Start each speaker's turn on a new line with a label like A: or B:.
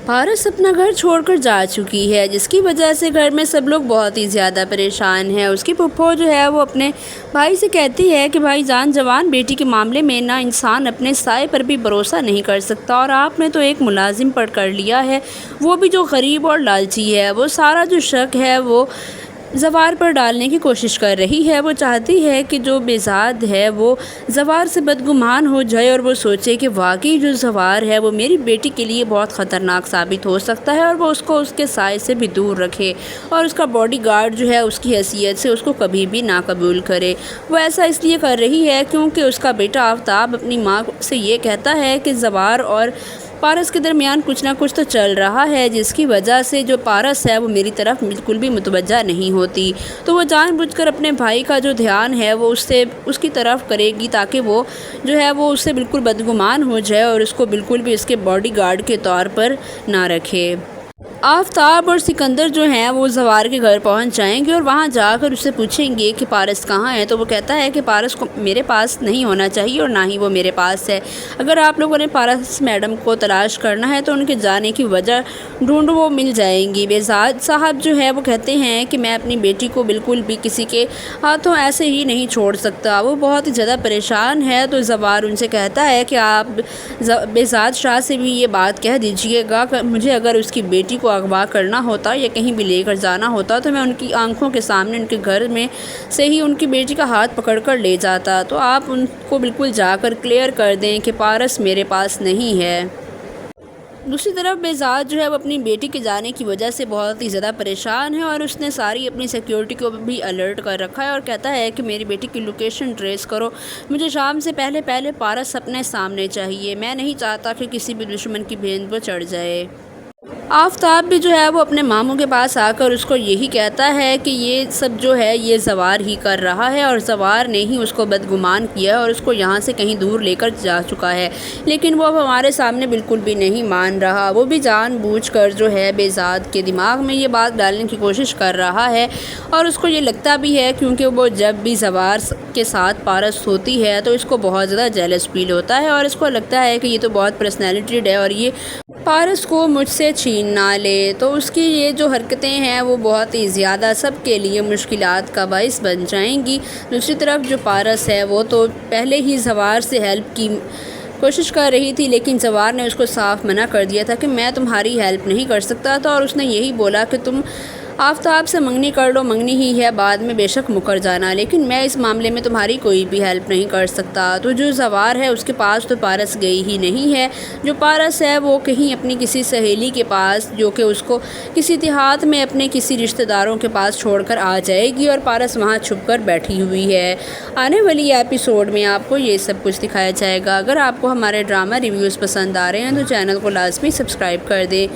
A: پارس اپنا گھر چھوڑ کر جا چکی ہے، جس کی وجہ سے گھر میں سب لوگ بہت ہی زیادہ پریشان ہیں۔ اس کی پھپھو جو ہے وہ اپنے بھائی سے کہتی ہے کہ بھائی جان، جوان بیٹی کے معاملے میں نا انسان اپنے سائے پر بھی بھروسہ نہیں کر سکتا، اور آپ نے تو ایک ملازم پر کر لیا ہے، وہ بھی جو غریب اور لالچی ہے۔ وہ سارا جو شک ہے وہ زوار پر ڈالنے کی کوشش کر رہی ہے۔ وہ چاہتی ہے کہ جو بہزاد ہے وہ زوار سے بدگمان ہو جائے اور وہ سوچے کہ واقعی جو زوار ہے وہ میری بیٹی کے لیے بہت خطرناک ثابت ہو سکتا ہے، اور وہ اس کو اس کے سائے سے بھی دور رکھے اور اس کا باڈی گارڈ جو ہے اس کی حیثیت سے اس کو کبھی بھی نہ قبول کرے۔ وہ ایسا اس لیے کر رہی ہے کیونکہ اس کا بیٹا آفتاب اپنی ماں سے یہ کہتا ہے کہ زوار اور پارس کے درمیان کچھ نہ کچھ تو چل رہا ہے، جس کی وجہ سے جو پارس ہے وہ میری طرف بالکل بھی متوجہ نہیں ہوتی۔ تو وہ جان بوجھ کر اپنے بھائی کا جو دھیان ہے وہ اس کی طرف کرے گی، تاکہ وہ جو ہے وہ اس سے بالکل بدگمان ہو جائے اور اس کو بالکل بھی اس کے باڈی گارڈ کے طور پر نہ رکھے۔ آفتاب اور سکندر جو ہیں وہ زوار کے گھر پہنچ جائیں گے اور وہاں جا کر اسے پوچھیں گے کہ پارس کہاں ہے۔ تو وہ کہتا ہے کہ پارس کو میرے پاس نہیں ہونا چاہیے اور نہ ہی وہ میرے پاس ہے۔ اگر آپ لوگوں نے پارس میڈم کو تلاش کرنا ہے تو ان کے جانے کی وجہ ڈھونڈو، وہ مل جائیں گی۔ بہزاد صاحب جو ہے وہ کہتے ہیں کہ میں اپنی بیٹی کو بالکل بھی کسی کے ہاتھوں ایسے ہی نہیں چھوڑ سکتا، وہ بہت ہی زیادہ پریشان ہے۔ تو زوار ان سے کہتا ہے کہ آپ بہزاد شاہ سے بھی یہ بات کہہ دیجیے گا کہ مجھے اگر اس کی بیٹی کو اغوا کرنا ہوتا یا کہیں بھی لے کر جانا ہوتا تو میں ان کی آنکھوں کے سامنے ان کے گھر میں سے ہی ان کی بیٹی کا ہاتھ پکڑ کر لے جاتا۔ تو آپ ان کو بالکل جا کر کلیئر کر دیں کہ پارس میرے پاس نہیں ہے۔ دوسری طرف بہزاد جو ہے وہ اپنی بیٹی کے جانے کی وجہ سے بہت ہی زیادہ پریشان ہے، اور اس نے ساری اپنی سیکیورٹی کو بھی الرٹ کر رکھا ہے اور کہتا ہے کہ میری بیٹی کی لوکیشن ٹریس کرو، مجھے شام سے پہلے پارس اپنے سامنے چاہیے، میں نہیں چاہتا کہ کسی بھی دشمن کی بھیند پر چڑھ جائے۔ آفتاب بھی جو ہے وہ اپنے ماموں کے پاس آ کر اس کو یہی کہتا ہے کہ یہ سب جو ہے یہ زوار ہی کر رہا ہے، اور زوار نے ہی اس کو بدگمان کیا اور اس کو یہاں سے کہیں دور لے کر جا چکا ہے، لیکن وہ اب ہمارے سامنے بالکل بھی نہیں مان رہا۔ وہ بھی جان بوجھ کر جو ہے بہزاد کے دماغ میں یہ بات ڈالنے کی کوشش کر رہا ہے، اور اس کو یہ لگتا بھی ہے کیونکہ وہ جب بھی زوار کے ساتھ پارس ہوتی ہے تو اس کو بہت زیادہ جیلس فیل ہوتا ہے، اور اس کو لگتا ہے کہ یہ تو بہت پرسنالٹیڈ ہے اور یہ پارس کو مجھ سے چھین نہ لے۔ تو اس کی یہ جو حرکتیں ہیں وہ بہت ہی زیادہ سب کے لیے مشکلات کا باعث بن جائیں گی۔ دوسری طرف جو پارس ہے وہ تو پہلے ہی زوار سے ہیلپ کی کوشش کر رہی تھی، لیکن زوار نے اس کو صاف منع کر دیا تھا کہ میں تمہاری ہیلپ نہیں کر سکتا تھا، اور اس نے یہی بولا کہ تم آفتاب سے منگنی کر لو، منگنی ہی ہے، بعد میں بے شک مکر جانا، لیکن میں اس معاملے میں تمہاری کوئی بھی ہیلپ نہیں کر سکتا۔ تو جو زوار ہے اس کے پاس تو پارس گئی ہی نہیں ہے، جو پارس ہے وہ کہیں اپنی کسی سہیلی کے پاس، جو کہ اس کو کسی دیہات میں اپنے کسی رشتہ داروں کے پاس چھوڑ کر آ جائے گی، اور پارس وہاں چھپ کر بیٹھی ہوئی ہے۔ آنے والی ایپیسوڈ میں آپ کو یہ سب کچھ دکھایا جائے گا۔ اگر آپ کو ہمارے ڈرامہ ریویوز پسند آ رہے ہیں تو چینل کو لازمی سبسکرائب کر دیں۔